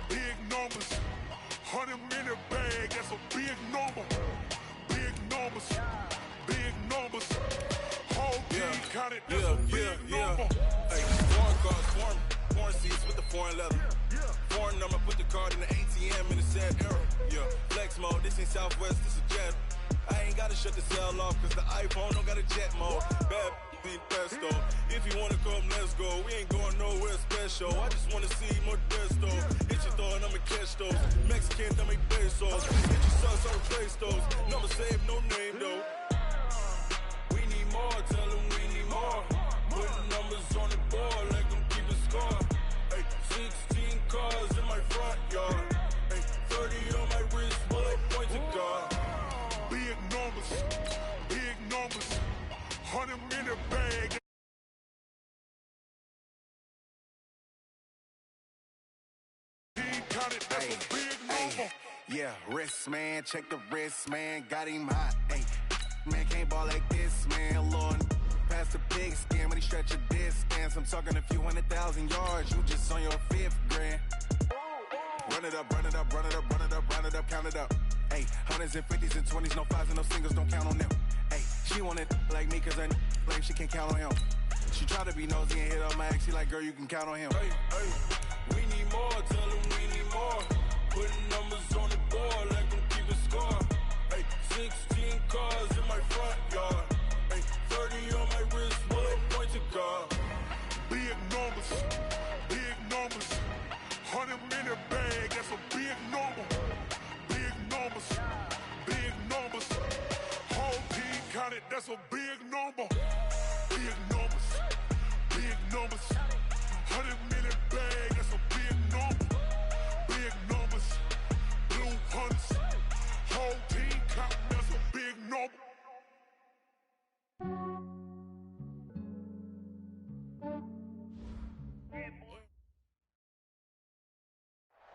big numbers. 100-minute bag, that's a big number. Big numbers, big numbers. Whole team counted, that's a big number. Hey, foreign cars, foreign seats with the foreign leather. Foreign number, put the card in the ATM in the sad era. Yeah, flex mode, this ain't Southwest, this is Jet. I ain't gotta shut the cell off, cause the iPhone don't got a jet mode. Bad be pesto. If you wanna come, let's go. We ain't going nowhere special. I just wanna see Modesto. Hit your thought, I'ma catch those. Mexican, I make pesos. Hit your sons on the place those. Number saved, no name though. We need more, tell them we need more. Putting numbers on the board like I'm keeping score. Hey, 16 cars in my front yard. Hey, 30 on my wrist, bullet point to God. Big numbers, big numbers. 100-minute bag. Yeah, wrist man, check the wrist man, got him hot. Hey, man can't ball like this, man. Lord, past the big skin when he stretch a distance. I'm talking a few 100,000 yards. You just on your 5th grand. Run it up, run it up, run it up, run it up, run it up, count it up. Hey, 100s and 50s and 20s, no 5s and no singles, don't count on them. Hey, she want it like me, cause her like she can't count on him. She try to be nosy and hit up my ex, she like, girl, you can count on him. Hey, hey, we need more, tell them we need more. Putting numbers on the board like I'm keeping score. Hey, 16 cars in my front yard. Hey, 30 on my wrist, bullet point to God. Big numbers, big numbers. 100-minute bag, that's a big number. Big numbers, big numbers. Whole team counted, that's a big number. Big numbers, big numbers. 100-minute bag, that's a big number. Big numbers, blue hunts. Whole team counting, that's a big number.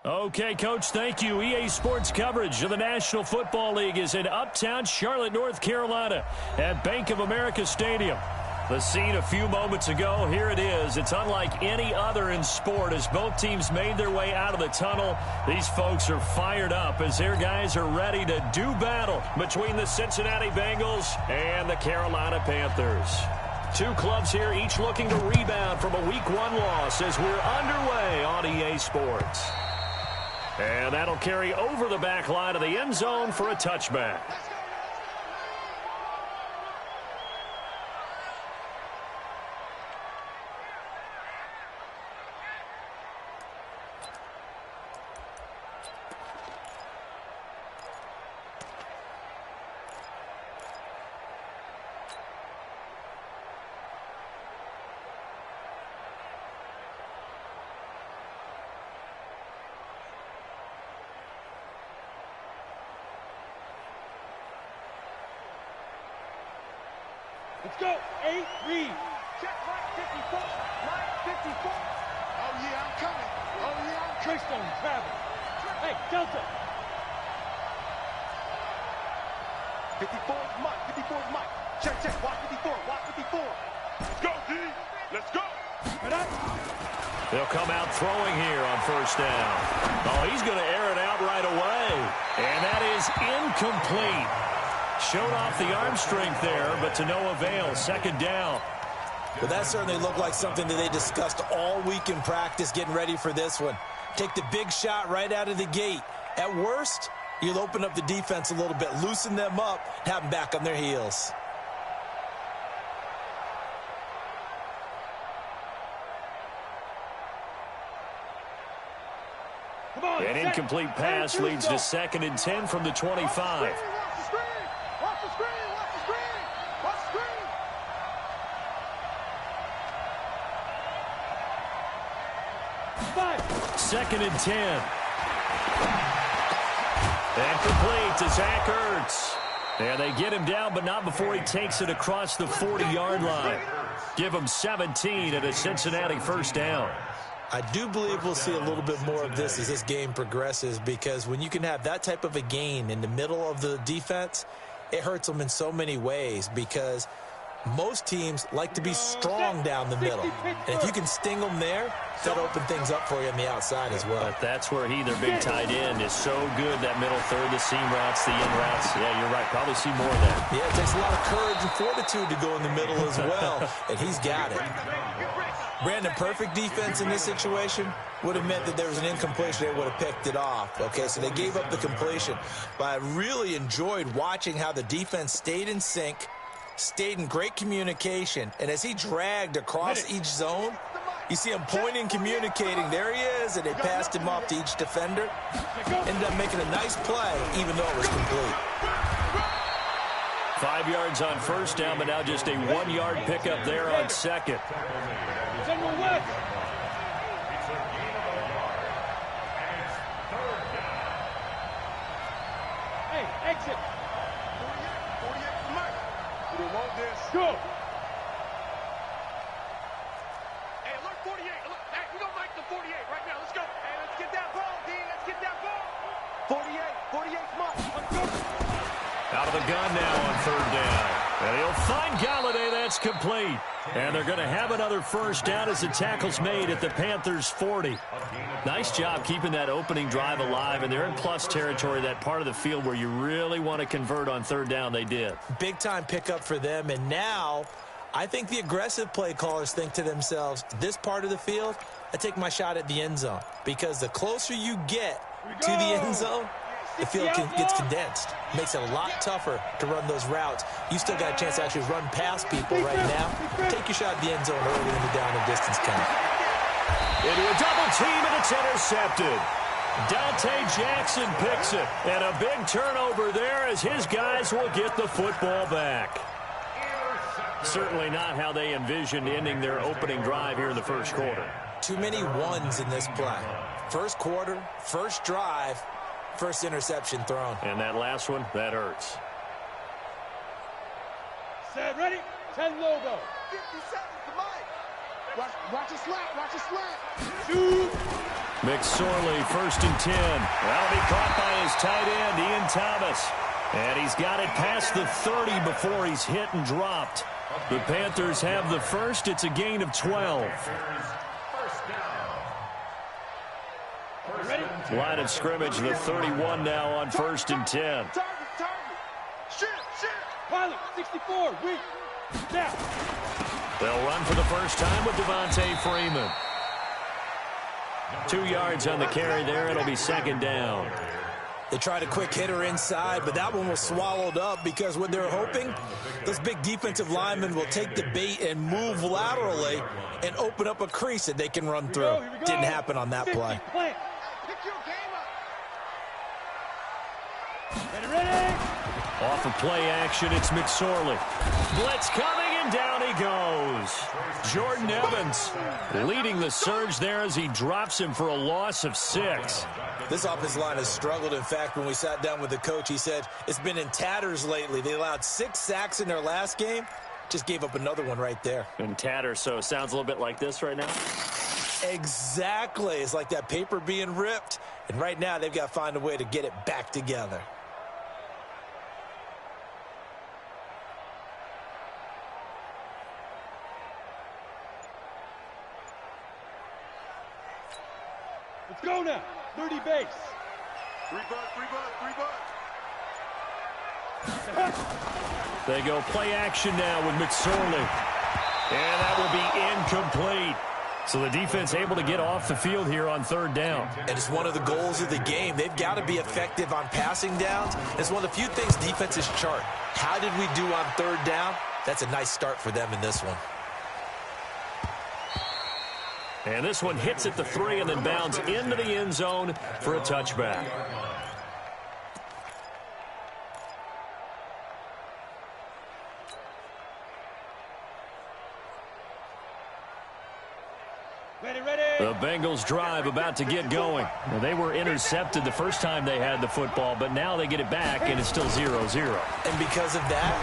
Okay, Coach, thank you. EA Sports coverage of the National Football League is in uptown Charlotte, North Carolina at Bank of America Stadium. The scene a few moments ago, here it is. It's unlike any other in sport as both teams made their way out of the tunnel. These folks are fired up as their guys are ready to do battle between the Cincinnati Bengals and the Carolina Panthers. Two clubs here, each looking to rebound from a Week 1 loss as we're underway on EA Sports. And that'll carry over the back line of the end zone for a touchback. Let's go. 8, read. Check Mike 54. Mike 54. Oh, yeah, I'm coming. Oh, yeah, I'm coming. Trickstone, travel. Hey, Delta. 54's Mike. 54's Mike. Check, check. Watch 54. Watch 54. Let's go, D. Let's go. They'll come out throwing here on first down. Oh, he's going to air it out right away. And that is incomplete. Showed off the arm strength there, but to no avail. Second down. But that certainly looked like something that they discussed all week in practice getting ready for this one. Take the big shot right out of the gate. At worst, you'll open up the defense a little bit, loosen them up, have them back on their heels. An incomplete pass leads to 2nd and 10 from the 25. Second and 10. And complete to Zach Ertz. And they get him down, but not before he takes it across the 40-yard line. Give him 17 and a Cincinnati first down. I do believe we'll see a little bit more of this as this game progresses, because when you can have that type of a gain in the middle of the defense, it hurts them in so many ways, because Most teams like to be strong down the middle. And if you can sting them there, that'll open things up for you on the outside as well. But that's where their big tight end, is so good, that middle third, the seam routes, the in routes. Yeah, you're right. Probably see more of that. Yeah, it takes a lot of courage and fortitude to go in the middle as well, and he's got it. Brandon, perfect defense in this situation would have meant that there was an incompletion. They would have picked it off. Okay, so they gave up the completion. But I really enjoyed watching how the defense stayed in sync, stayed in great communication, and as he dragged across each zone, you see him pointing, communicating. There he is, and they passed him off to each defender. Ended up making a nice play, even though it was complete. 5 yards on first down, but now just a 1-yard pickup there on second. Hey, exit. 48 for Mike. We don't want this. Go. Hey, alert 48. Alert. Hey, we don't like the 48 right now. Let's go. Hey, let's get that ball, D. Let's get that ball. 48. 48's Mike. Let's go. Out of the gun now on third down. And he'll find Galladay. That's complete. And they're going to have another first down as the tackle's made at the Panthers' 40. Nice job keeping that opening drive alive, and they're in plus territory, that part of the field where you really want to convert on third down. They did. Big-time pickup for them, and now I think the aggressive play callers think to themselves, this part of the field, I take my shot at the end zone, because the closer you get to the end zone, the field gets condensed. Makes it a lot tougher to run those routes. You still got a chance to actually run past people right now. Take your shot at the end zone early in the down and distance count. Into a double team, and it's intercepted. Dante Jackson picks it. And a big turnover there as his guys will get the football back. Certainly not how they envisioned ending their opening drive here in the first quarter. Too many ones in this play. First quarter, first drive, first interception thrown. And that last one, that hurts. Set, ready? 10 logo. 57 for Mike. Watch a slant. Watch a slant. Two. McSorley, 1st and 10. That'll be caught by his tight end, Ian Thomas. And he's got it past the 30 before he's hit and dropped. The Panthers have the first. It's a gain of 12. Ready? Line of scrimmage, the 31 now on 1st and 10. Target. Shoot. Pilot, 64. Weak. Now. They'll run for the first time with Devontae Freeman. 2 yards on the carry there. It'll be second down. They tried a quick hitter inside, but that one was swallowed up because what they're hoping, those big defensive linemen will take the bait and move laterally and open up a crease that they can run through. Didn't happen on that play. Plant. Pick your game up. Ready? Off of play action, it's McSorley. Blitz coming, and down he goes. Jordan Evans leading the surge there as he drops him for a loss of 6. This offensive line has struggled. In fact, when we sat down with the coach, he said it's been in tatters lately. They allowed 6 sacks in their last game. Just gave up another one right there. In tatters, so it sounds a little bit like this right now. Exactly. It's like that paper being ripped. And right now, they've got to find a way to get it back together. Let's go now. 30 base. 3 bucks. They go play action now with McSorley. And that will be incomplete. So the defense able to get off the field here on third down. And it's one of the goals of the game. They've got to be effective on passing downs. It's one of the few things defenses chart. How did we do on third down? That's a nice start for them in this one. And this one hits at the 3 and then bounds into the end zone for a touchback. The Bengals drive about to get going. Now, they were intercepted the first time they had the football, but now they get it back, and it's still 0-0. And because of that,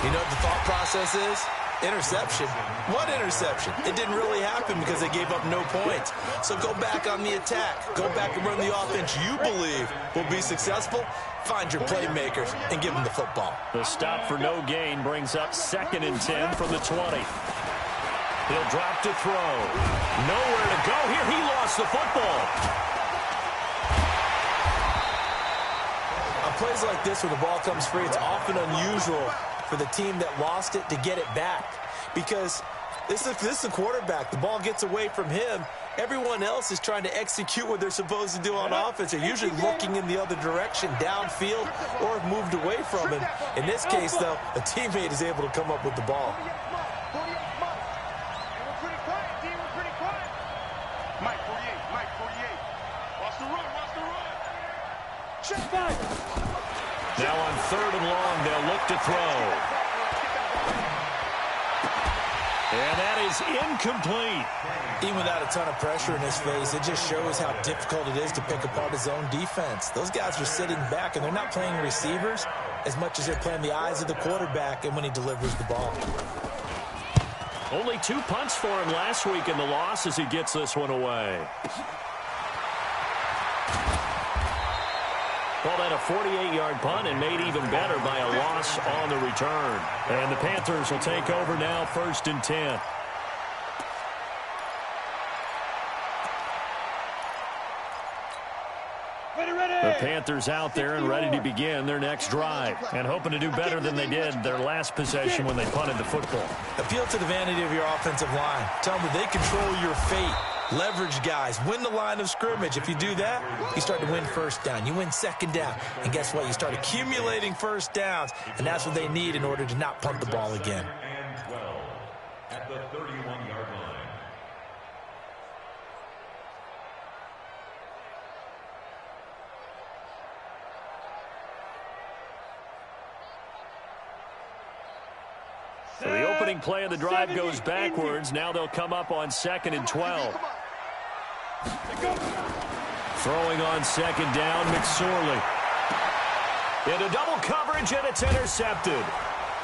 you know what the thought process is? Interception? What interception? It didn't really happen because they gave up no points. So go back on the attack. Go back and run the offense you believe will be successful. Find your playmakers and give them the football. The stop for no gain brings up 2nd and 10 from the 20. He'll drop to throw. Nowhere to go here. He lost the football. On plays like this where the ball comes free, it's often unusual for the team that lost it to get it back. Because this is the quarterback. The ball gets away from him. Everyone else is trying to execute what they're supposed to do on offense. They're usually looking in the other direction, downfield, or have moved away from him. In this case, though, a teammate is able to come up with the ball. Mike 48. Watch the run. Check back. Now on 3rd and long, they'll look to throw. And that is incomplete. Even without a ton of pressure in his face, it just shows how difficult it is to pick apart his own defense. Those guys are sitting back, and they're not playing receivers as much as they're playing the eyes of the quarterback and when he delivers the ball. Only 2 punts for him last week in the loss as he gets this one away. Call that a 48-yard punt and made even better by a loss on the return. And the Panthers will take over now, 1st and 10. The Panthers out there and ready to begin their next drive and hoping to do better than they did their last possession when they punted the football. Appeal to the vanity of your offensive line. Tell them that they control your fate. Leverage guys. Win the line of scrimmage. If you do that, you start to win 1st down. You win 2nd down. And guess what? You start accumulating 1st downs. And that's what they need in order to not punt the ball again. And 12 at the 31-yard line. So the opening play of the drive goes backwards. Now they'll come up on 2nd and 12. Throwing on 2nd down, McSorley. Into double coverage, and it's intercepted.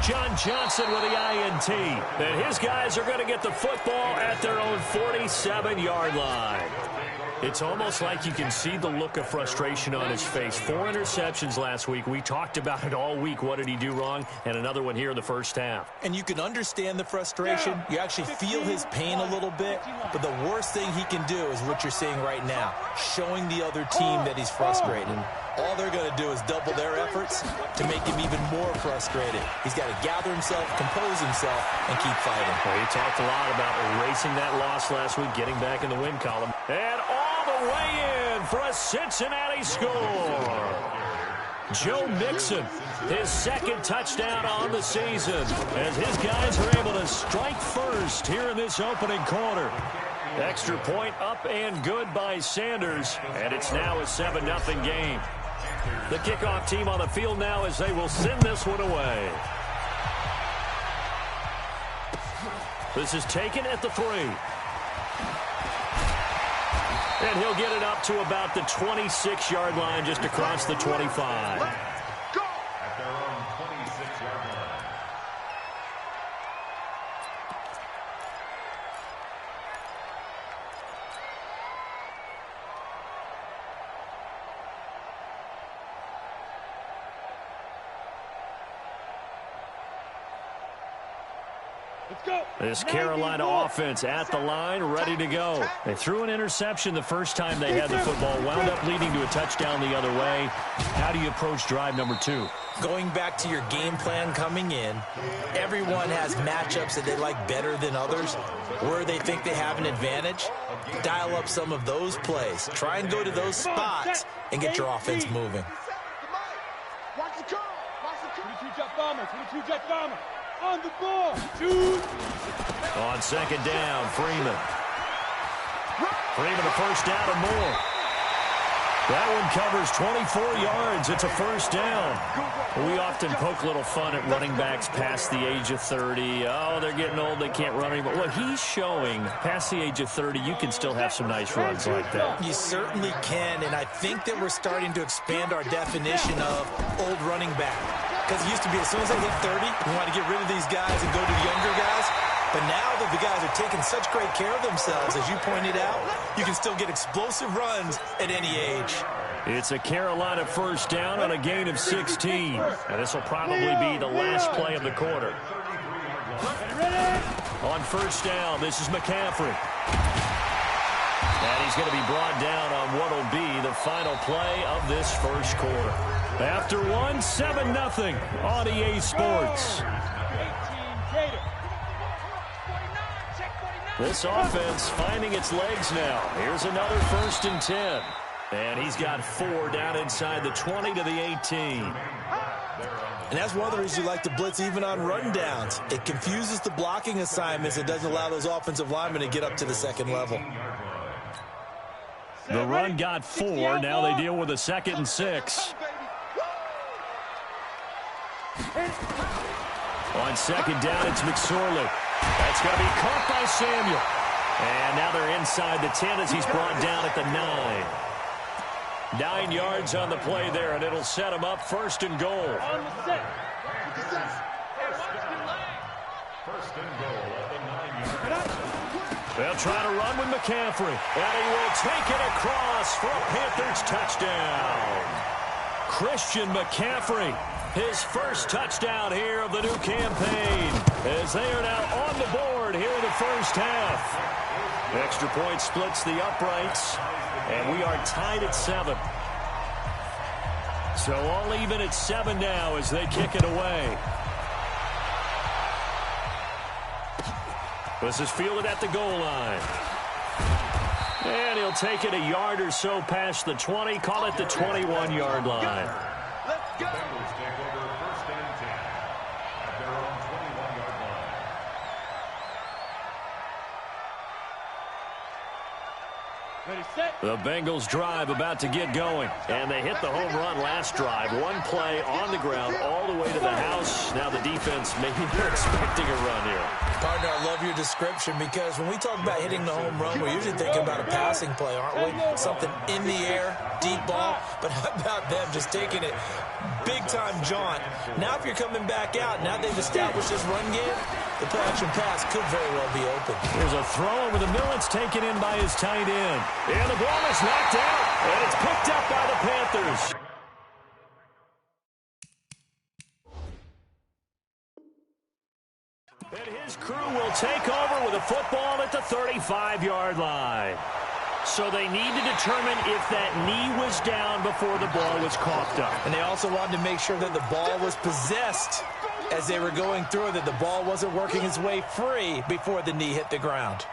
John Johnson with the INT. And his guys are going to get the football at their own 47-yard line. It's almost like you can see the look of frustration on his face. 4 interceptions last week. We talked about it all week. What did he do wrong? And another one here in the 1st half. And you can understand the frustration. You actually feel his pain a little bit. But the worst thing he can do is what you're seeing right now, showing the other team that he's frustrated. All they're going to do is double their efforts to make him even more frustrated. He's got to gather himself, compose himself, and keep fighting. Well, he talked a lot about erasing that loss last week, getting back in the win column. And all the way in for a Cincinnati score. Joe Mixon, his 2nd touchdown on the season, as his guys are able to strike first here in this opening quarter. Extra point up and good by Sanders, and it's now a 7-0 game. The kickoff team on the field now as they will send this one away. This is taken at the 3. And he'll get it up to about the 26-yard line, just across the 25. At their own 26-yard line. This Carolina offense at the line, ready to go. They threw an interception the first time they had the football, wound up leading to a touchdown the other way. How do you approach drive number 2? Going back to your game plan coming in, everyone has matchups that they like better than others, where they think they have an advantage. Dial up some of those plays. Try and go to those spots and get your offense moving. Watch the curl. 22 jet bomber. On the ball. Shoot. On 2nd down, Freeman. Freeman a 1st down and more. That one covers 24 yards. It's a 1st down. We often poke a little fun at running backs past the age of 30. Oh, they're getting old. They can't run anymore. Well, he's showing past the age of 30, you can still have some nice runs like that. You certainly can, and I think that we're starting to expand our definition of old running back. Because it used to be as soon as they hit 30, we want to get rid of these guys and go to the younger guys. But now that the guys are taking such great care of themselves, as you pointed out, you can still get explosive runs at any age. It's a Carolina first down on a gain of 16. And this will probably be the last play of the quarter. On first down, this is McCaffrey. And he's going to be brought down on what will be the final play of this first quarter. After one, 7-0 on EA Sports. This offense finding its legs now. Here's another 1st and 10. And he's got 4 down inside the 20 to the 18. And that's one of the reasons you like to blitz even on rundowns. It confuses the blocking assignments. It doesn't allow those offensive linemen to get up to the second level. The run got 4. Now they deal with a 2nd and 6. On second down, it's McSorley. That's going to be caught by Samuel. And now they're inside the 10 as he's brought down at the 9. 9 yards on the play there, and it'll set him up 1st and goal. First and goal at the 9-yard line. They'll try to run with McCaffrey. And he will take it across for a Panthers touchdown. Christian McCaffrey, his first touchdown here of the new campaign, as they are now on the board here in the first half. Extra point splits the uprights, and we are tied at 7. So all even at 7 now as they kick it away. This is fielded at the goal line. And he'll take it a yard or so past the 20, call it the 21-yard line. The Bengals take over 1st and 10 at their own 21-yard line. The Bengals drive about to get going. And they hit the home run last drive. One play on the ground all the way to the house. Now the defense maybe they're expecting a run here. Partner, I love your description because when we talk about hitting the home run, we're usually thinking about a passing play, aren't we? Something in the air, deep ball. But how about them just taking it big-time jaunt? Now if you're coming back out, now they've established this run game, the play-action pass could very well be open. There's a throw over the middle. It's taken in by his tight end. And the ball is knocked out, and it's picked up by the Panthers. And his crew will take over with a football at the 35-yard line. So they need to determine if that knee was down before the ball was coughed up. And they also wanted to make sure that the ball was possessed as they were going through, that the ball wasn't working its way free before the knee hit the ground.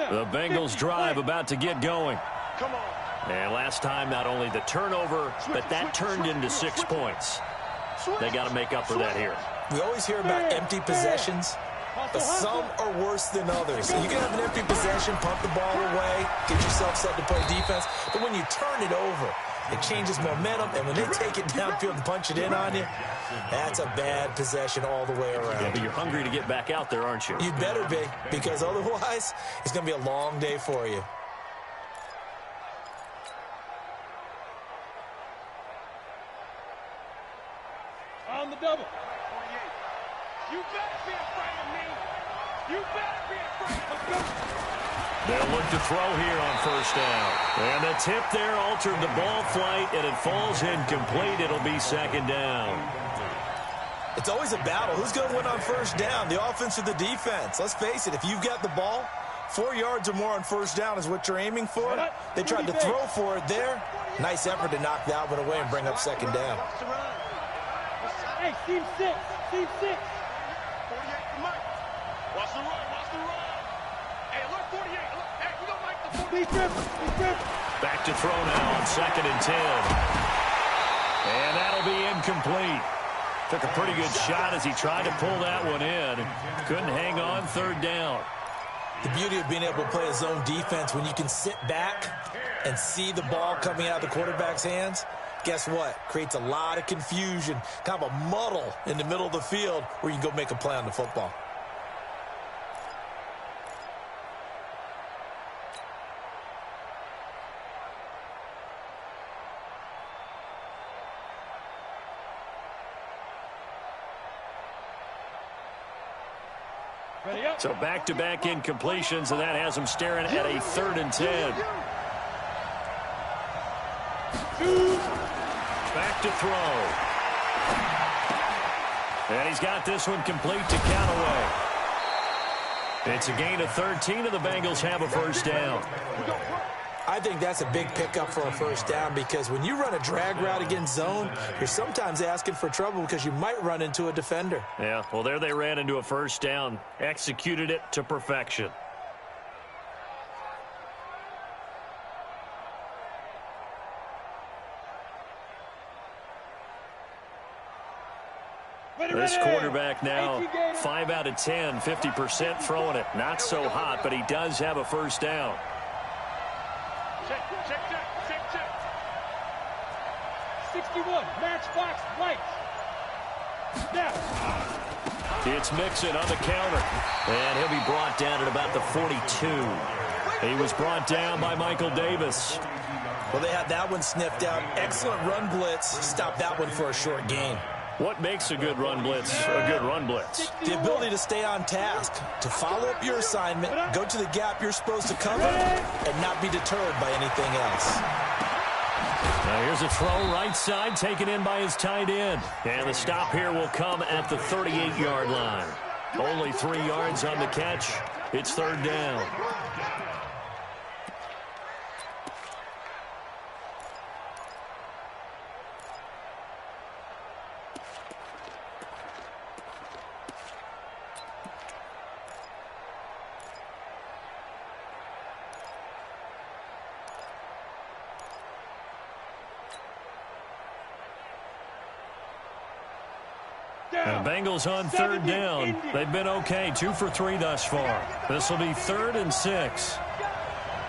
The Bengals drive about to get going. Come on. And last time, not only the turnover, but that turned into 6 points. They got to make up for that here. We always hear about empty possessions, but some are worse than others. You can have an empty possession, pump the ball away, get yourself set to play defense, but when you turn it over, it changes momentum, and when they take it downfield and punch it in on you, that's a bad possession all the way around. Yeah, but you're hungry to get back out there, aren't you? You'd better be, because otherwise, it's going to be a long day for you. On the double. 48. You better be afraid of me. You better be afraid. Let's go. They'll look to throw here on first down. And the tip there altered the ball flight, and it falls incomplete. It'll be 2nd down. It's always a battle. Who's going to win on first down, the offense or the defense? Let's face it, if you've got the ball, 4 yards or more on first down is what you're aiming for. They tried to throw for it there. Nice effort to knock that one away and bring up 2nd down. Hey, team 6. Team 6. 48, come on. Watch the run. Watch the run. Hey, look, 48. Look, hey, we don't like the 48. Back to throw now on 2nd and 10. And that'll be incomplete. Took a pretty good shot as he tried to pull that one in. Couldn't hang on 3rd down. The beauty of being able to play a zone defense when you can sit back and see the ball coming out of the quarterback's hands, guess what? Creates a lot of confusion, kind of a muddle in the middle of the field where you can go make a play on the football. Ready up. So back-to-back incompletions, and that has him staring at a 3rd and 10. Back to throw. And he's got this one complete to Callaway. It's a gain of 13, and the Bengals have a first down. I think that's a big pickup for a first down because when you run a drag route against zone, you're sometimes asking for trouble because you might run into a defender. Yeah, well, there they ran into a first down, executed it to perfection. This quarterback now 5 out of 10, 50% throwing it. Not so hot, but he does have a first down. Check. 61, matchbox right. Snap. It's Mixon on the counter. And he'll be brought down at about the 42. He was brought down by Michael Davis. Well, they had that one sniffed out. Excellent run blitz. Stop that one for a short gain. What makes a good run blitz a good run blitz? The ability to stay on task, to follow up your assignment, go to the gap you're supposed to cover, and not be deterred by anything else. Now here's a throw right side taken in by his tight end. And the stop here will come at the 38-yard line. Only 3 yards on the catch. It's 3rd down. And Bengals on 3rd down. They've been okay, 2 for 3 thus far. This will be 3rd and 6.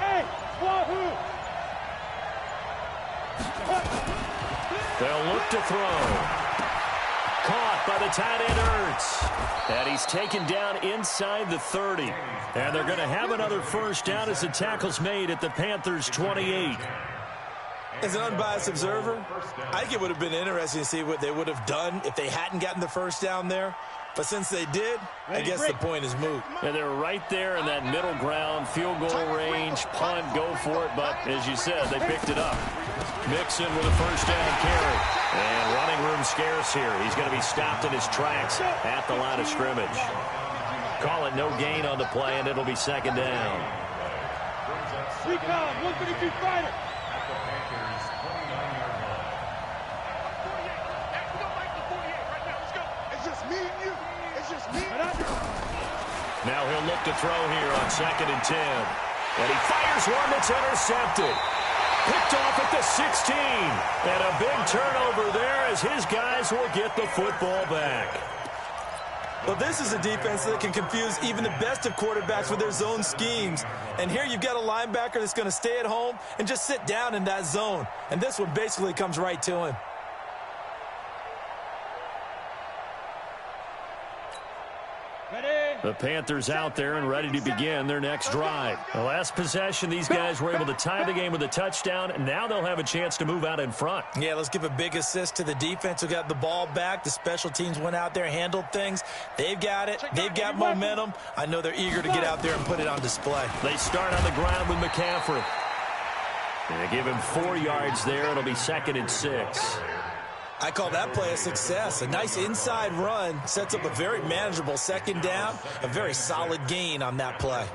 Hey, Wahoo! They'll look to throw. Caught by the tight end Ertz. And he's taken down inside the 30. And they're going to have another first down as the tackle's made at the Panthers' 28. As an unbiased observer, I think it would have been interesting to see what they would have done if they hadn't gotten the first down there. But since they did, I guess the point is moot. And they're right there in that middle ground, field goal range, punt, go for it. But as you said, they picked it up. Mixon with a first down carry. And running room scarce here. He's going to be stopped in his tracks at the line of scrimmage. Call it no gain on the play, and it'll be 2nd down. Recon, 132 fighter. Now he'll look to throw here on 2nd and 10. And he fires one that's intercepted. Picked off at the 16. And a big turnover there as his guys will get the football back. Well, this is a defense that can confuse even the best of quarterbacks with their zone schemes. And here you've got a linebacker that's going to stay at home and just sit down in that zone. And this one basically comes right to him. The Panthers out there and ready to begin their next drive. The last possession, these guys were able to tie the game with a touchdown, and now they'll have a chance to move out in front. Yeah, let's give a big assist to the defense who got the ball back. The special teams went out there, handled things. They've got it. They've got momentum. I know they're eager to get out there and put it on display. They start on the ground with McCaffrey. And they give him 4 yards there. It'll be 2nd and 6. I call that play a success. A nice inside run sets up a very manageable 2nd down. A very solid gain on that play.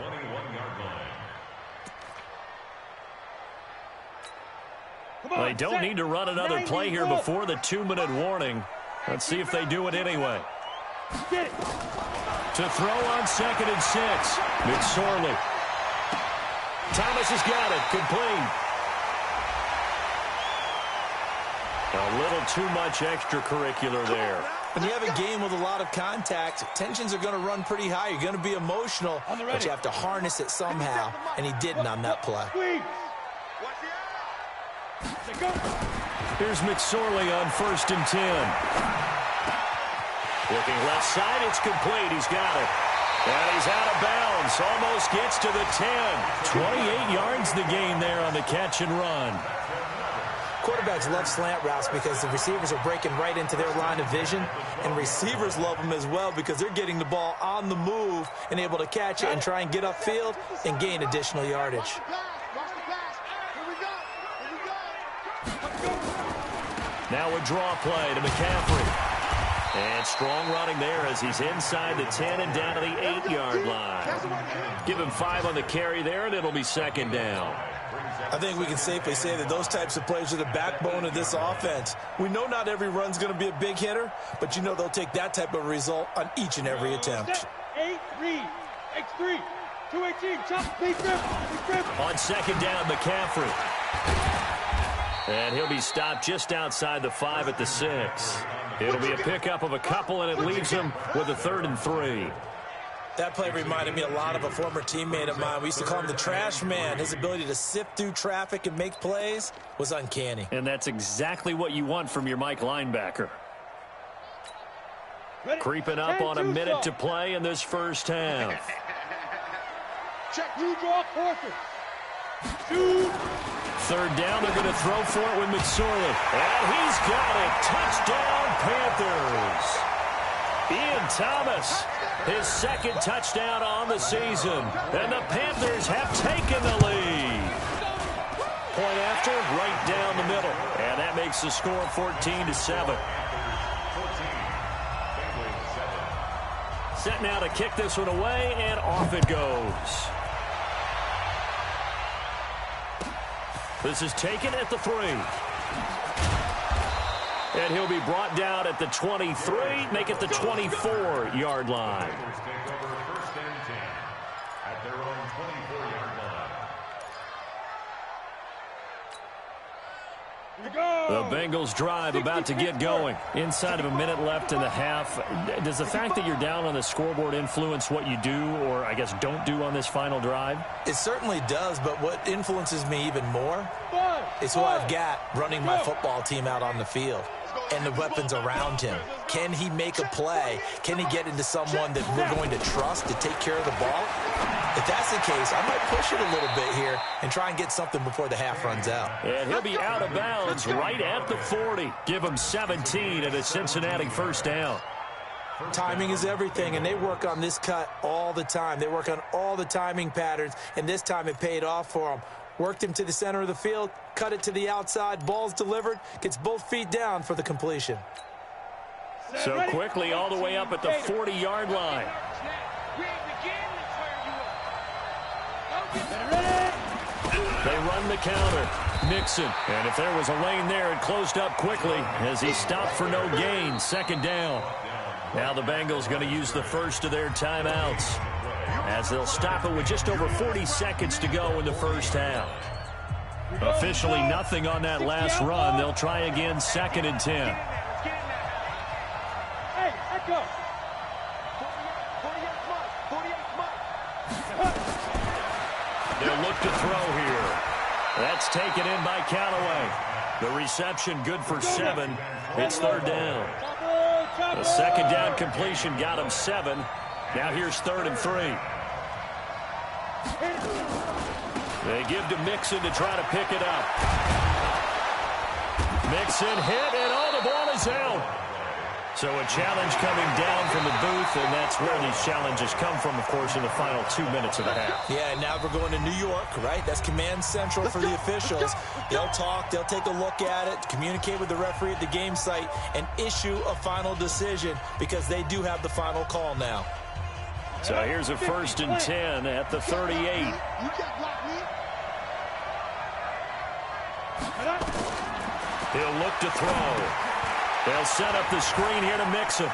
Well, they don't need to run another play here before the 2-minute warning. Let's see if they do it anyway. To throw on 2nd and 6. McSorley. Thomas has got it. Complete. A little too much extracurricular there. When you have a game with a lot of contact, tensions are going to run pretty high. You're going to be emotional, but you have to harness it somehow, and he didn't on that play. Here's McSorley on 1st and 10. Looking left side, it's complete. He's got it. And he's out of bounds. Almost gets to the 10. 28 yards the gain there on the catch and run. Quarterbacks love slant routes because the receivers are breaking right into their line of vision, and receivers love them as well because they're getting the ball on the move and able to catch it and try and get upfield and gain additional yardage. Now a draw play to McCaffrey. And strong running there as he's inside the 10 and down to the 8-yard line. Give him 5 on the carry there, and it'll be second down. I think we can safely say that those types of plays are the backbone of this offense. We know not every run's going to be a big hitter, but you know they'll take that type of result on each and every attempt. 8-3, X3, 218, chop, big grip. On second down, McCaffrey. And he'll be stopped just outside the 5 at the 6. It'll be a pickup of a couple, and it leaves him with a 3rd and 3. That play reminded me a lot of a former teammate of mine. We used to call him the trash man. His ability to sift through traffic and make plays was uncanny. And that's exactly what you want from your Mike linebacker. Creeping up on a minute to play in this first half. Check, you draw quarter. Shoot. 3rd down, they're going to throw for it with McSorley. And he's got it. Touchdown, Panthers. Ian Thomas, his 2nd touchdown on the season. And the Panthers have taken the lead. Point after, right down the middle. And that makes the score 14-7. Set now to kick this one away, and off it goes. This is taken at the 3. And he'll be brought down at the 23, make it the 24-yard line. Take over 1st and 10 at their own 24-yard line. The Bengals drive about to get going. Inside of a minute left in the half. Does the fact that you're down on the scoreboard influence what you do, or I guess don't do on this final drive? It certainly does, but what influences me even more is who I've got running my football team out on the field and the weapons around him. Can he make a play? Can he get into someone that we're going to trust to take care of the ball? If that's the case, I might push it a little bit here and try and get something before the half runs out. And he'll be out of bounds right at the 40. Give him 17 and a Cincinnati 1st down. Timing is everything, and they work on this cut all the time. They work on all the timing patterns, and this time it paid off for them. Worked him to the center of the field, cut it to the outside, ball's delivered, gets both feet down for the completion. So quickly all the way up at the 40-yard line. They run the counter. Mixon. And if there was a lane there, it closed up quickly as he stopped for no gain. 2nd down. Now the Bengals going to use the first of their timeouts as they'll stop it with just over 40 seconds to go in the first half. Officially nothing on that last run. They'll try again 2nd and 10. Hey, echo. They'll look to throw here. That's taken in by Callaway. The reception good for 7. It's 3rd down. The 2nd down completion got him 7. Now here's 3rd and 3. They give to Mixon to try to pick it up. Mixon hit, and the ball is out. So a challenge coming down from the booth, and that's where these challenges come from, of course, in the final 2 minutes of the half. Yeah, and now we're going to New York, right? That's command central for the officials. They'll talk, they'll take a look at it, communicate with the referee at the game site, and issue a final decision because they do have the final call now. So here's a 1st and 10 at the 38. He'll look to throw. They'll set up the screen here to Mixon.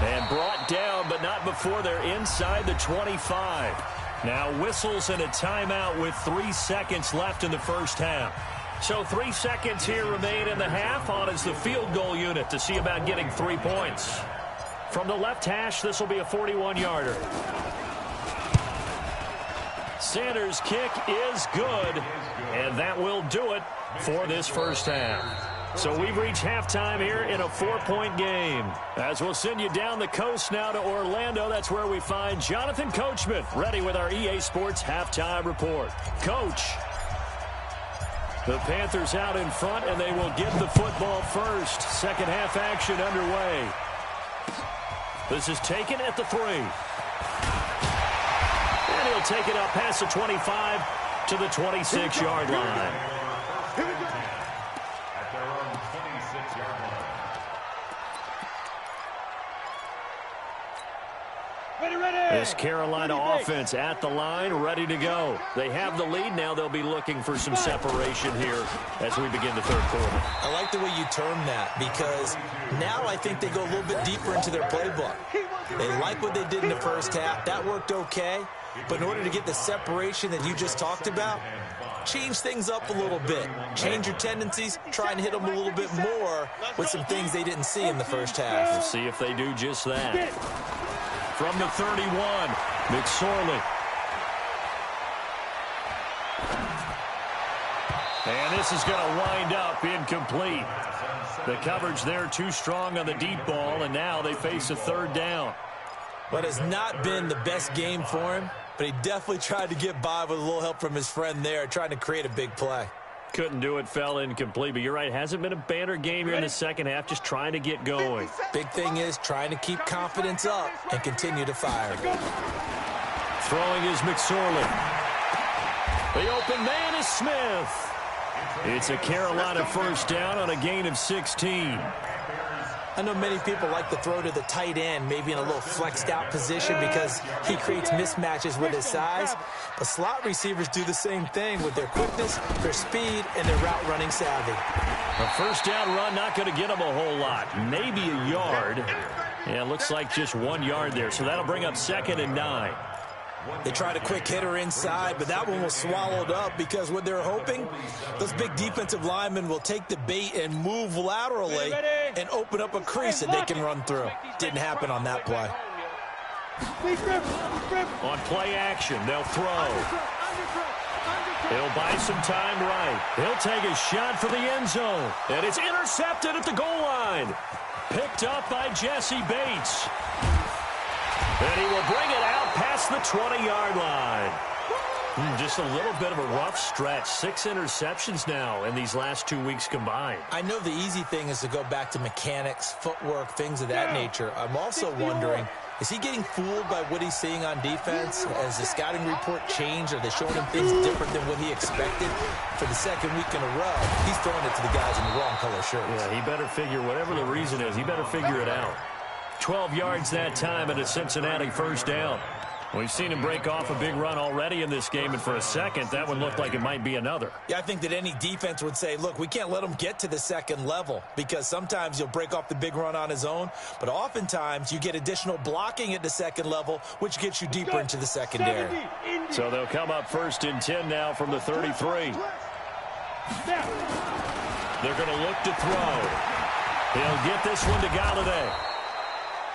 And brought down, but not before they're inside the 25. Now whistles and a timeout with 3 seconds left in the first half. So 3 seconds here remain in the half. On is the field goal unit to see about getting 3 points. From the left hash, this will be a 41-yarder. Sanders' kick is good, and that will do it for this first half. So we've reached halftime here in a 4-point game. As we'll send you down the coast now to Orlando, that's where we find Jonathan Coachman ready with our EA Sports Halftime Report. Coach. The Panthers out in front, and they will get the football first. Second half action underway. This is taken at the 3. And he'll take it up past the 25 to the 26-yard line. Here we go. At their own 26-yard line. Ready. This Carolina offense at the line, ready to go. They have the lead now. They'll be looking for some separation here as we begin the third quarter. I like the way you term that, because now I think they go a little bit deeper into their playbook. They like what they did in the first half. That worked okay. But in order to get the separation that you just talked about, change things up a little bit. Change your tendencies. Try and hit them a little bit more with some things they didn't see in the first half. We'll see if they do just that. From the 31, McSorley. And this is going to wind up incomplete. The coverage there too strong on the deep ball, and now they face a third down. But it's not been the best game for him, but he definitely tried to get by with a little help from his friend there, trying to create a big play. Couldn't do it, fell incomplete. But you're right, hasn't been a banner game here in the second half, just trying to get going. Big thing is trying to keep confidence up and continue to fire. Throwing is McSorley. The open man is Smith. It's a Carolina first down on a gain of 16. I know many people like to throw to the tight end, maybe in a little flexed out position because he creates mismatches with his size. But slot receivers do the same thing with their quickness, their speed, and their route running savvy. A first down run, not going to get him a whole lot. Maybe a yard. Yeah, looks like just 1 yard there. So that'll bring up 2nd and 9. They tried a quick hitter inside, but that one was swallowed up because what they're hoping, those big defensive linemen will take the bait and move laterally and open up a crease that they can run through. Didn't happen on that play. On play action, they'll throw. He'll buy some time right. He'll take a shot for the end zone. And it's intercepted at the goal line. Picked up by Jesse Bates. And he will bring it out past the 20-yard line. Just a little bit of a rough stretch. 6 interceptions now in these last 2 weeks combined. I know the easy thing is to go back to mechanics, footwork, things of that nature. I'm also wondering, is he getting fooled by what he's seeing on defense? Has the scouting report changed? Are they showing him things different than what he expected? For the second week in a row, he's throwing it to the guys in the wrong color shirts. Yeah, he better figure, whatever the reason is, he better figure it out. 12 yards that time and a Cincinnati first down. We've seen him break off a big run already in this game, and for a second, that one looked like it might be another. Yeah, I think that any defense would say, look, we can't let him get to the second level because sometimes you'll break off the big run on his own, but oftentimes you get additional blocking at the second level, which gets you deeper into the secondary. So they'll come up 1st and 10 now from the 33. They're going to look to throw. He'll get this one to Galladay.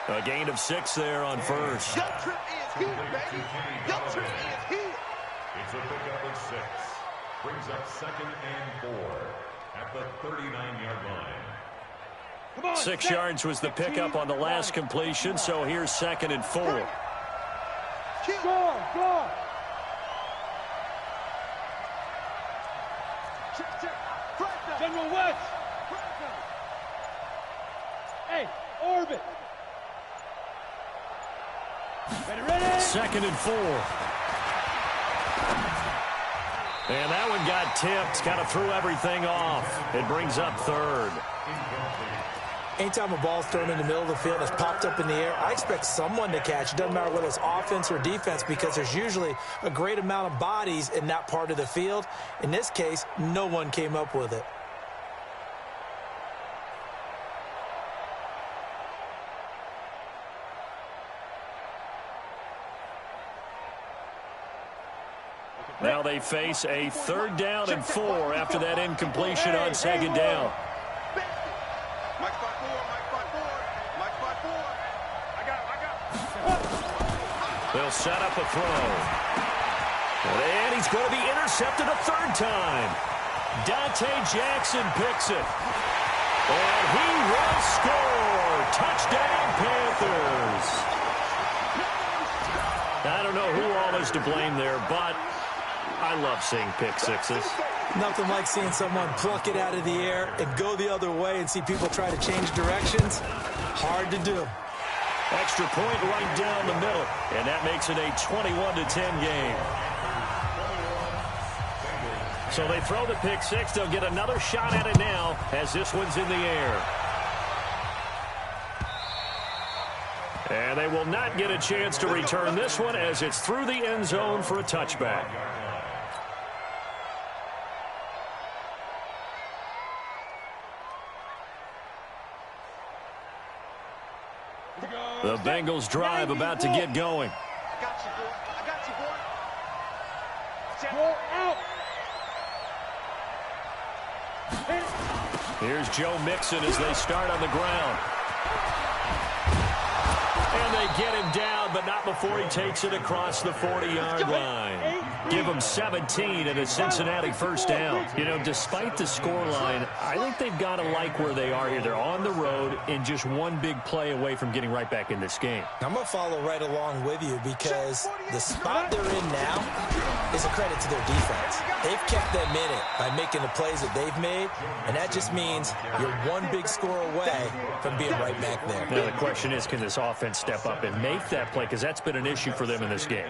A gain of 6 there on first. Young Trip is here, baby. Young Trip is here. It's a pickup of 6. Brings up 2nd and 4 at the 39-yard line. 6 yards was the pickup on the last completion, so here's 2nd and 4. Go. General West. Hey, orbit. Ready. 2nd and 4. And that one got tipped, kind of threw everything off. It brings up 3rd. Anytime a ball's thrown in the middle of the field and it's popped up in the air, I expect someone to catch. It doesn't matter whether it's offense or defense because there's usually a great amount of bodies in that part of the field. In this case, no one came up with it. Now they face a 3rd down and 4 after that incompletion on 2nd down. Mike spot 4. I got. They'll set up a throw. And he's going to be intercepted a 3rd time. Dante Jackson picks it. And he will score. Touchdown, Panthers. I don't know who all is to blame there, but I love seeing pick sixes. Nothing like seeing someone pluck it out of the air and go the other way and see people try to change directions. Hard to do. Extra point right down the middle, and that makes it a 21-10 game. So they throw the pick six. They'll get another shot at it now as this one's in the air. And they will not get a chance to return this one as it's through the end zone for a touchback. The Bengals drive about to get going. I got you, boy. I got you, boy. Go out. Here's Joe Mixon as they start on the ground. And they get him down, but not before he takes it across the 40-yard line. Give him 17 and a Cincinnati first down. You know, despite the scoreline, I think they've got to like where they are here. They're on the road and just one big play away from getting right back in this game. I'm going to follow right along with you because the spot they're in now is a credit to their defense. They've kept them in it by making the plays that they've made, and that just means you're one big score away from being right back there. Now the question is, can this offense step up and make that play? Because that's been an issue for them in this game.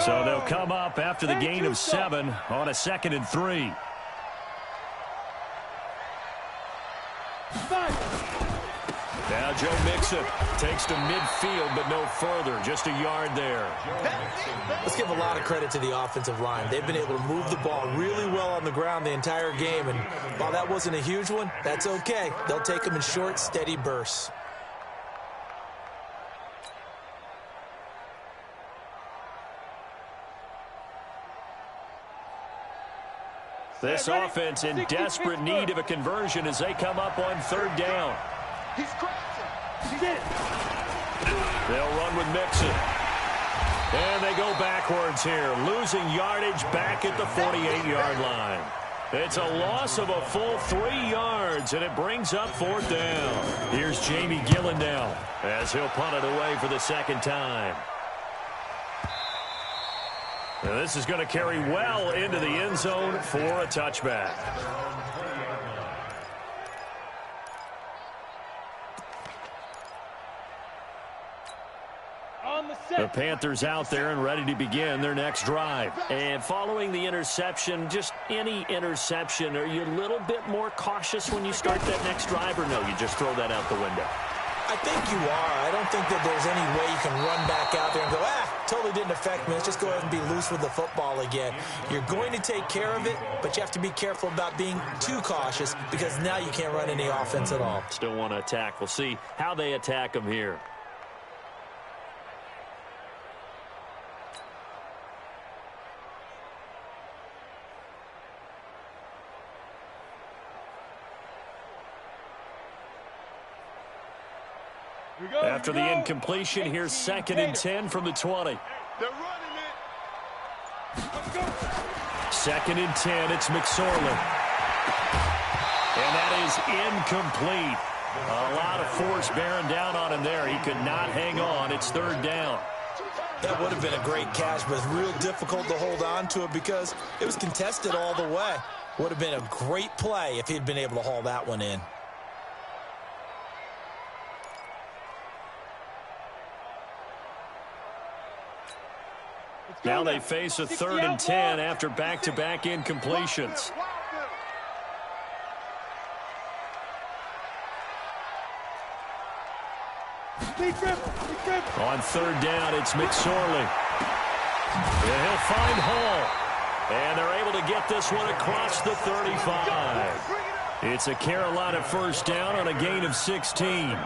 So they'll come up after the gain of 7 on a 2nd and 3. Now Joe Mixon takes to midfield, but no further. Just a yard there. Let's give a lot of credit to the offensive line. They've been able to move the ball really well on the ground the entire game. And while that wasn't a huge one, that's okay. They'll take them in short, steady bursts. This offense in desperate need of a conversion as they come up on 3rd down. He's crashing. They'll run with Mixon. And they go backwards here, losing yardage back at the 48-yard line. It's a loss of a full 3 yards, and it brings up 4th down. Here's Jamie Gillen now as he'll punt it away for the 2nd time. Now this is going to carry well into the end zone for a touchback. The Panthers out there and ready to begin their next drive. And following the interception, just any interception, are you a little bit more cautious when you start that next drive, or no, you just throw that out the window? I think you are. I don't think that there's any way you can run back out there and go, totally didn't affect me. Let's just go ahead and be loose with the football again. You're going to take care of it, but you have to be careful about being too cautious because now you can't run any offense at all. Still want to attack. We'll see how they attack them here. After the incompletion, here's 2nd and 10 from the 20. They're running it. 2nd and 10, it's McSorley. And that is incomplete. A lot of force bearing down on him there. He could not hang on. It's 3rd down. That would have been a great catch, but it's real difficult to hold on to it because it was contested all the way. Would have been a great play if he'd been able to haul that one in. Now they face a 3rd and 10 after back-to-back incompletions. On 3rd down, it's McSorley. And he'll find Hall. And they're able to get this one across the 35. It's a Carolina first down on a gain of 16.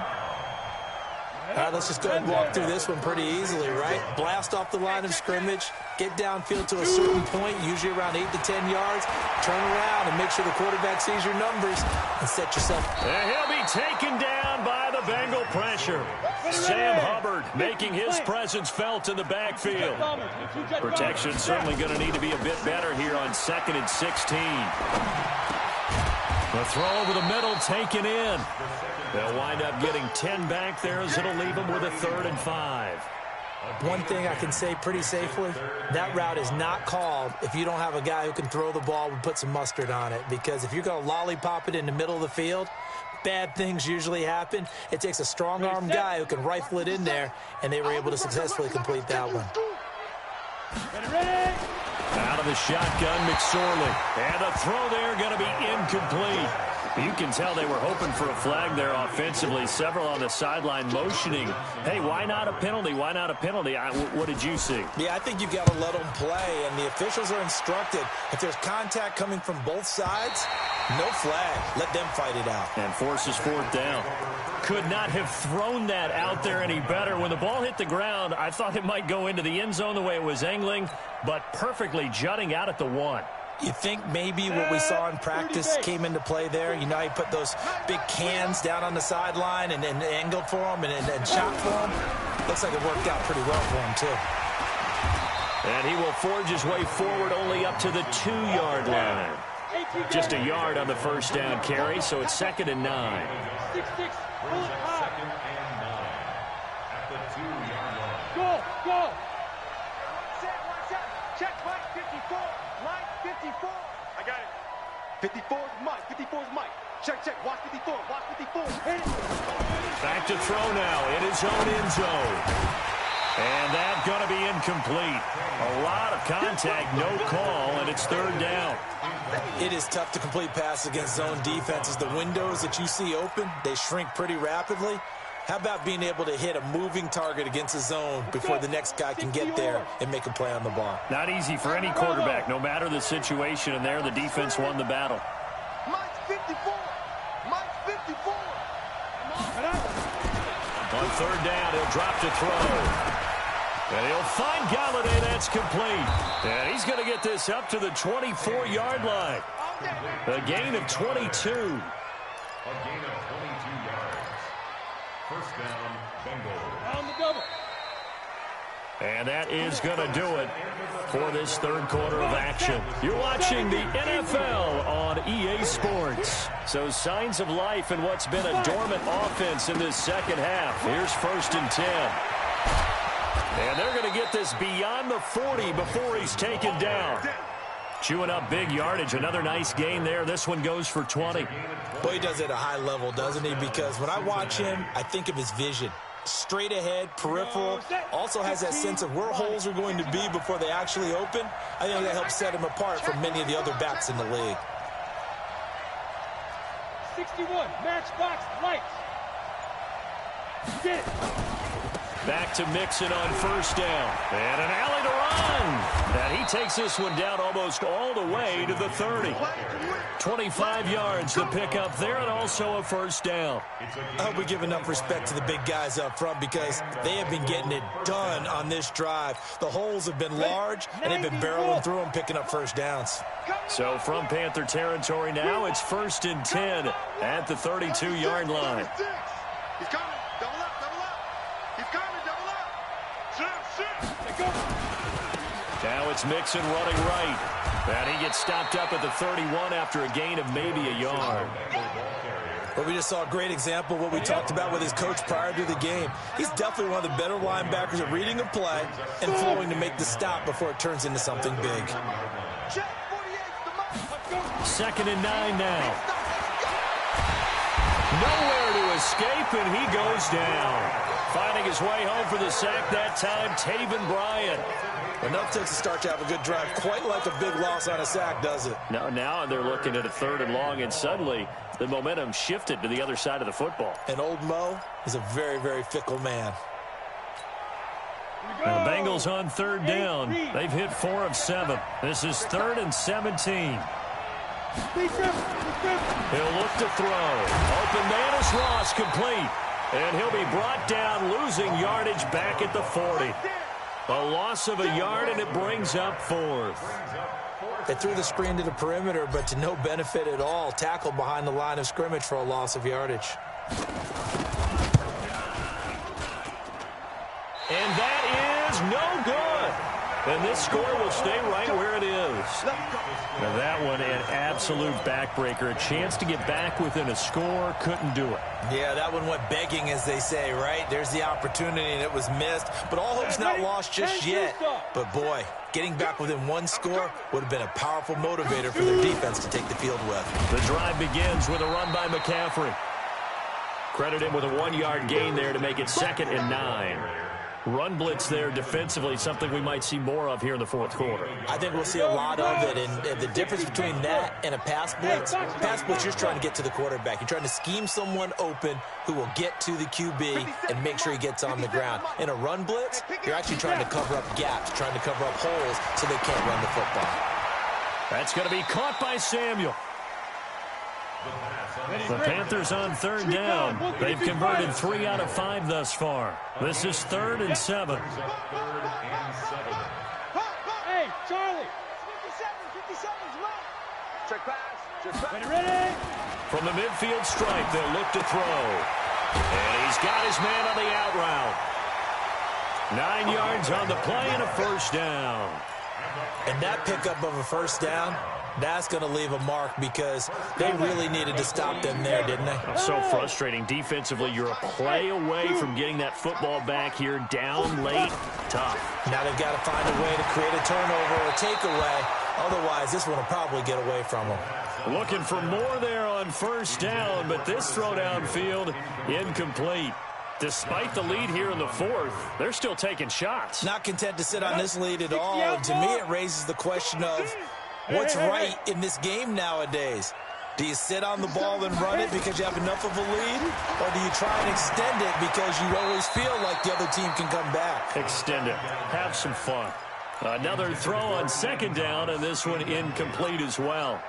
All right, let's just go ahead and walk through this one pretty easily, right? Blast off the line of scrimmage, get downfield to a certain point, usually around 8 to 10 yards, turn around and make sure the quarterback sees your numbers and set yourself. And he'll be taken down by the Bengal pressure. Sam Hubbard making his presence felt in the backfield. Protection certainly going to need to be a bit better here on 2nd and 16. The throw over the middle taken in. They'll wind up getting 10 back there as it'll leave them with a 3rd and 5. One thing I can say pretty safely, that route is not called if you don't have a guy who can throw the ball and put some mustard on it. Because if you're going to lollipop it in the middle of the field, bad things usually happen. It takes a strong-armed guy who can rifle it in there, and they were able to successfully complete that one. Ready? Out of the shotgun, McSorley. And the throw there going to be incomplete. You can tell they were hoping for a flag there offensively. Several on the sideline motioning. Hey, why not a penalty? Why not a penalty? What did you see? Yeah, I think you got to let them play, and the officials are instructed. If there's contact coming from both sides, no flag. Let them fight it out. And forces fourth down. Could not have thrown that out there any better. When the ball hit the ground, I thought it might go into the end zone the way it was angling, but perfectly jutting out at the 1. You think maybe what we saw in practice came into play there? You know, he put those big cans down on the sideline and angled for him and shot for him. Looks like it worked out pretty well for him, too. And he will forge his way forward only up to the 2-yard line. Just a yard on the first down carry, so it's 2nd and 9. 6-6. Brings up 2nd and 9 at the 2-yard line. Go. Watch out. Check Mike 54. Mike 54. I got it. 54 is Mike. 54 is Mike. Check. Watch 54. Watch 54. Hit it. Back to throw now in his own end zone. And that's going to be incomplete. A lot of contact, no call, and it's 3rd down. It is tough to complete passes against zone defenses. The windows that you see open, they shrink pretty rapidly. How about being able to hit a moving target against a zone before the next guy can get there and make a play on the ball? Not easy for any quarterback, no matter the situation, and there the defense won the battle. Mike's 54. Mike's 54. On 3rd down, he'll drop to throw. And he'll find Galladay. That's complete. And he's going to get this up to the 24-yard line. A gain of 22. A gain of 22 yards. First down, Bengals. On the double. And that is going to do it for this 3rd quarter of action. You're watching the NFL on EA Sports. So signs of life in what's been a dormant offense in this second half. Here's 1st and 10. And they're going to get this beyond the 40 before he's taken down. Chewing up big yardage. Another nice gain there. This one goes for 20. Well, he does it at a high level, doesn't he? Because when I watch him, I think of his vision. Straight ahead, peripheral, also has that sense of where holes are going to be before they actually open. I think that helps set him apart from many of the other backs in the league. 61. Matchbox lights. Get it. Back to Mixon on 1st down. And an alley to run. And he takes this one down almost all the way to the 30. 25 yards to pick up there, and also a 1st down. I hope we give enough respect to the big guys up front because they have been getting it done on this drive. The holes have been large, and they've been barreling through them, picking up 1st downs. So from Panther territory now, it's 1st and 10 at the 32-yard line. He's coming. Double up. He's coming. Double up. Now it's Mixon running right. And he gets stopped up at the 31 after a gain of maybe a yard. But we just saw a great example of what we talked about with his coach prior to the game. He's definitely one of the better linebackers at reading a play and flowing to make the stop before it turns into something big. 2nd and 9 now. Nowhere to escape, and he goes down. Finding his way home for the sack that time, Taven Bryan. Enough takes to start to have a good drive. Quite like a big loss on a sack, does it? Now they're looking at a 3rd and long, and suddenly the momentum shifted to the other side of the football. And old Mo is a very, very fickle man. The Bengals on 3rd down. They've hit 4 of 7. This is 3rd and 17. He'll look to throw. Open man is Ross, complete. And he'll be brought down, losing yardage back at the 40. A loss of a yard, and it brings up 4th. They threw the screen to the perimeter, but to no benefit at all. Tackled behind the line of scrimmage for a loss of yardage. And that is no good. And this score will stay right where it is. Now that one, an absolute backbreaker. A chance to get back within a score, couldn't do it. Yeah, that one went begging, as they say, right? There's the opportunity, and it was missed. But all hope's not lost just yet. But, boy, getting back within one score would have been a powerful motivator for their defense to take the field with. The drive begins with a run by McCaffrey. Credit him with a 1-yard gain there to make it 2nd and 9. Run blitz there defensively, something we might see more of here in the fourth quarter. I think we'll see a lot of it, and the difference between that and a pass blitz, you're just trying to get to the quarterback. You're trying to scheme someone open who will get to the QB and make sure he gets on the ground. In a run blitz, you're actually trying to cover up gaps, trying to cover up holes so they can't run the football. That's going to be caught by Samuel. The Panthers on 3rd down. They've converted 3 out of 5 thus far. This is 3rd and 7. Hey, Charlie. 57's left. Check pass. Ready? From the midfield stripe, they'll look to throw. And he's got his man on the out route. 9 yards on the play and a 1st down. And that pickup of a 1st down, that's going to leave a mark because they really needed to stop them there, didn't they? So frustrating. Defensively, you're a play away from getting that football back here down late. Tough. Now they've got to find a way to create a turnover or a takeaway. Otherwise, this one will probably get away from them. Looking for more there on 1st down, but this throw downfield incomplete. Despite the lead here in the 4th, they're still taking shots. Not content to sit on this lead at all. And to me, it raises the question of what's right in this game nowadays. Do you sit on the ball and run it because you have enough of a lead? Or do you try and extend it because you always feel like the other team can come back? Extend it. Have some fun. Another throw on 2nd down, and this one incomplete as well.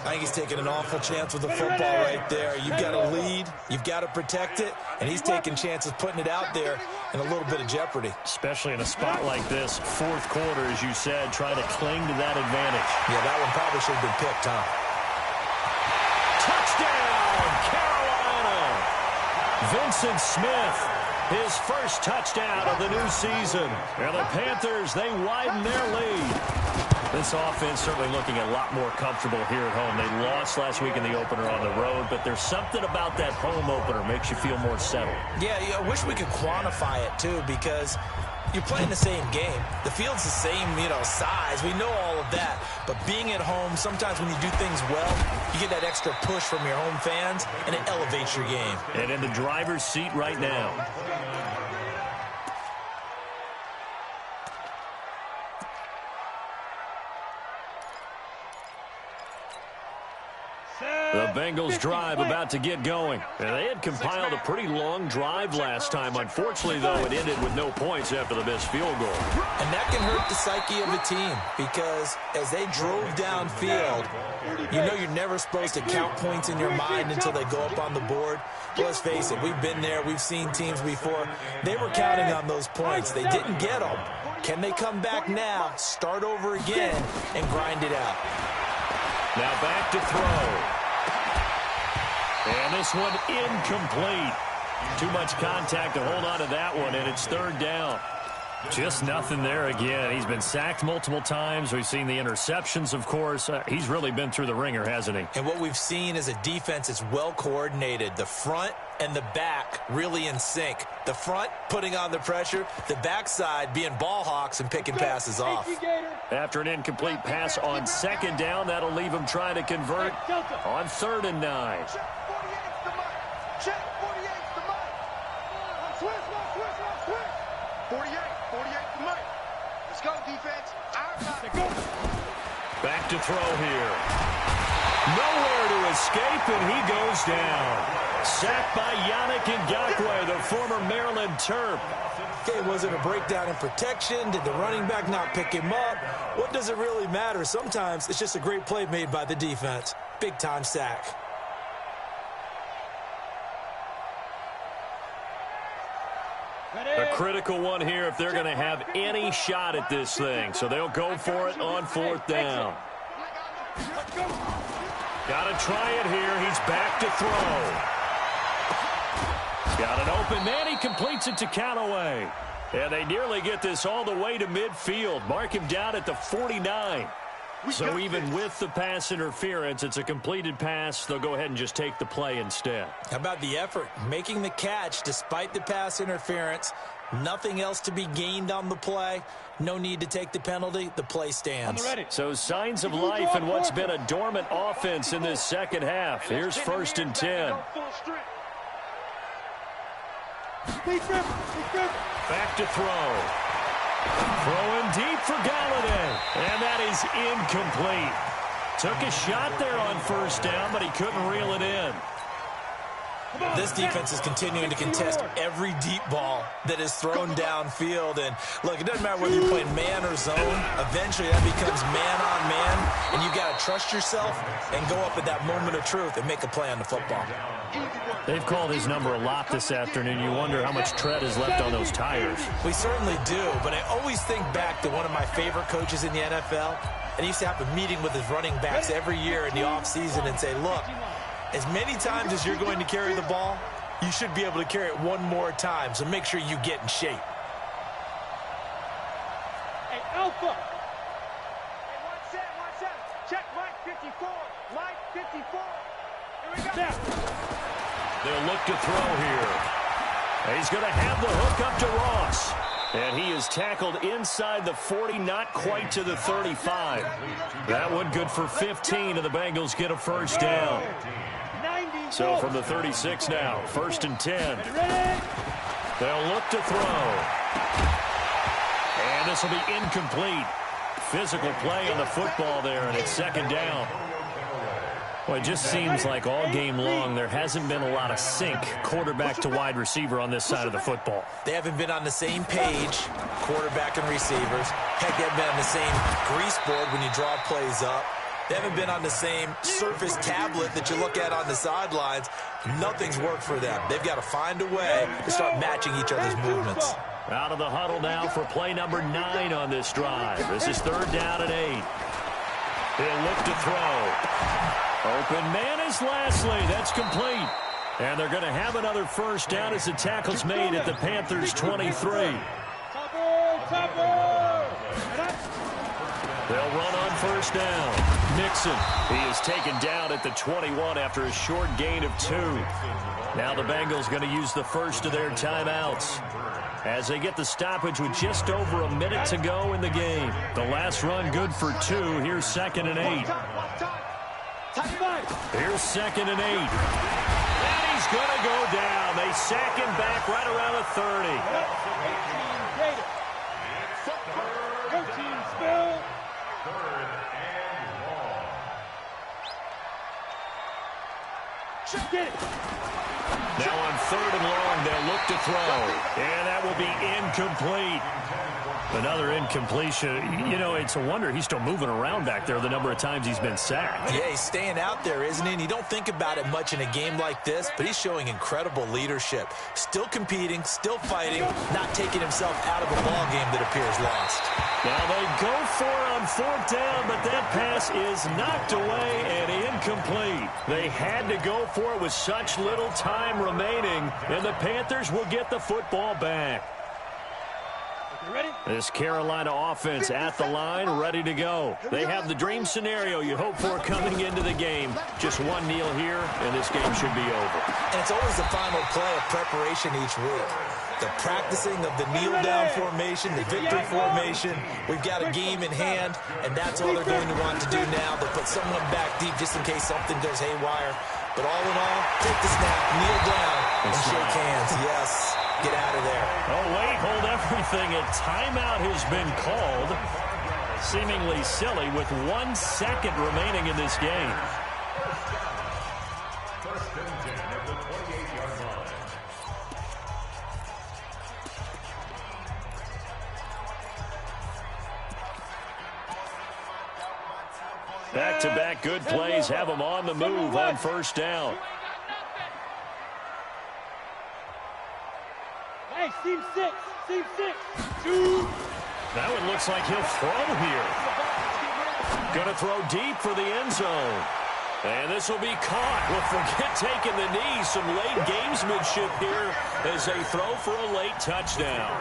I think he's taking an awful chance with the football right there. You've got to lead, you've got to protect it, and he's taking chances putting it out there in a little bit of jeopardy. Especially in a spot like this, 4th quarter, as you said, try to cling to that advantage. Yeah, that one probably should have been picked, huh? Touchdown, Carolina! Vincent Smith, his 1st touchdown of the new season. And the Panthers, they widen their lead. This offense certainly looking a lot more comfortable here at home. They lost last week in the opener on the road, but there's something about that home opener makes you feel more settled. Yeah, I wish we could quantify it, too, because you're playing the same game. The field's the same, size. We know all of that. But being at home, sometimes when you do things well, you get that extra push from your home fans, and it elevates your game. And in the driver's seat right now. The Bengals drive about to get going. And they had compiled a pretty long drive last time. Unfortunately, though, it ended with no points after the missed field goal. And that can hurt the psyche of a team because as they drove downfield, you're never supposed to count points in your mind until they go up on the board. But let's face it, we've been there. We've seen teams before. They were counting on those points. They didn't get them. Can they come back now, start over again, and grind it out? Now back to throw. And this one incomplete. Too much contact to hold on to that one, and it's 3rd down. Just nothing there again. He's been sacked multiple times. We've seen the interceptions, of course. He's really been through the ringer, hasn't he? And what we've seen is a defense that's well coordinated. The front and the back really in sync. The front putting on the pressure, the backside being ball hawks and picking passes off. After an incomplete pass on 2nd down, that'll leave him trying to convert on 3rd and 9. Check, 48's the mic. Switch. 48 the mic. Let's go, defense. Back to throw here. Nowhere to escape, and he goes down. Sacked by Yannick Ngakoue, the former Maryland Terp. Okay, was it a breakdown in protection? Did the running back not pick him up? What does it really matter? Sometimes it's just a great play made by the defense. Big-time sack. A critical one here if they're going to have any shot at this thing. So they'll go for it on 4th down. Got to try it here. He's back to throw. Got an open man. He completes it to Callaway. And they nearly get this all the way to midfield. Mark him down at the 49. So even with the pass interference, it's a completed pass. They'll go ahead and just take the play instead. How about the effort? Making the catch despite the pass interference. Nothing else to be gained on the play. No need to take the penalty. The play stands. So signs of life in what's been a dormant offense in this second half. Here's 1st and 10. Back to throw. Throwing deep for Galladay. And that is incomplete. Took a shot there on 1st down, but he couldn't reel it in. This defense is continuing to contest every deep ball that is thrown downfield. And, look, it doesn't matter whether you're playing man or zone. Eventually, that becomes man-on-man, and you've got to trust yourself and go up at that moment of truth and make a play on the football. They've called his number a lot this afternoon. You wonder how much tread is left on those tires. We certainly do, but I always think back to one of my favorite coaches in the NFL, and he used to have a meeting with his running backs every year in the offseason and say, look, as many times as you're going to carry the ball, you should be able to carry it one more time, so make sure you get in shape. Hey, Alpha. Hey, 1-7. Check Mike 54. Mike 54. Here we go. They'll look to throw here. He's going to have the hook up to Ross. And he is tackled inside the 40, not quite to the 35. That one good for 15, and the Bengals get a 1st down. So from the 36 now, 1st and 10. They'll look to throw. And this will be incomplete. Physical play on the football there, and it's 2nd down. Well, it just seems like all game long there hasn't been a lot of sync quarterback to wide receiver on this side of the football. They haven't been on the same page, quarterback and receivers. Heck, they haven't been on the same grease board when you draw plays up. They haven't been on the same surface tablet that you look at on the sidelines. Nothing's worked for them. They've got to find a way to start matching each other's movements. Out of the huddle now for play number 9 on this drive. This is 3rd down and 8. He'll look to throw. Open man is Lashley. That's complete. And they're going to have another 1st down as the tackle's made at the Panthers' 23. They'll run on 1st down. Nixon, he is taken down at the 21 after a short gain of 2. Now the Bengals going to use the first of their timeouts as they get the stoppage with just over a minute to go in the game. The last run good for 2. Here's 2nd and 8. Here's 2nd and 8. And he's going to go down. They sack him back right around the 30. Now on 3rd and long, they'll look to throw. And that will be incomplete. Another incompletion. You know, it's a wonder he's still moving around back there the number of times he's been sacked. Yeah, he's staying out there, isn't he? And you don't think about it much in a game like this, but he's showing incredible leadership. Still competing, still fighting, not taking himself out of a ball game that appears lost. Now they go for it on 4th down, but that pass is knocked away and incomplete. They had to go for it with such little time remaining, and the Panthers will get the football back. This Carolina offense at the line, ready to go. They have the dream scenario you hope for coming into the game. Just one kneel here, and this game should be over. And it's always the final play of preparation each week. The practicing of the kneel-down formation, the victory formation. We've got a game in hand, and that's all they're going to want to do now. They'll put someone back deep just in case something goes haywire. But all in all, take the snap, kneel down, and shake hands. Yes. Get out of there. Oh, wait, hold everything. A timeout has been called. Seemingly silly with 1 second remaining in this game. First and 10 at the 28-yard line. Back-to-back good plays have them on the move on 1st down. Hey, team 6. 2. That one looks like he'll throw here. Going to throw deep for the end zone. And this will be caught. Well, forget taking the knee. Some late gamesmanship here as they throw for a late touchdown.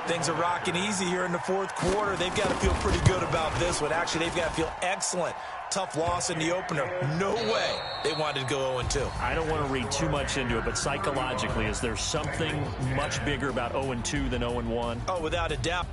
Things are rocking easy here in the fourth quarter. They've got to feel pretty good about this one. Actually, they've got to feel excellent. Tough loss in the opener. No way they wanted to go 0-2. I don't want to read too much into it, but psychologically, is there something much bigger about 0-2 than 0-1? Oh, without a doubt.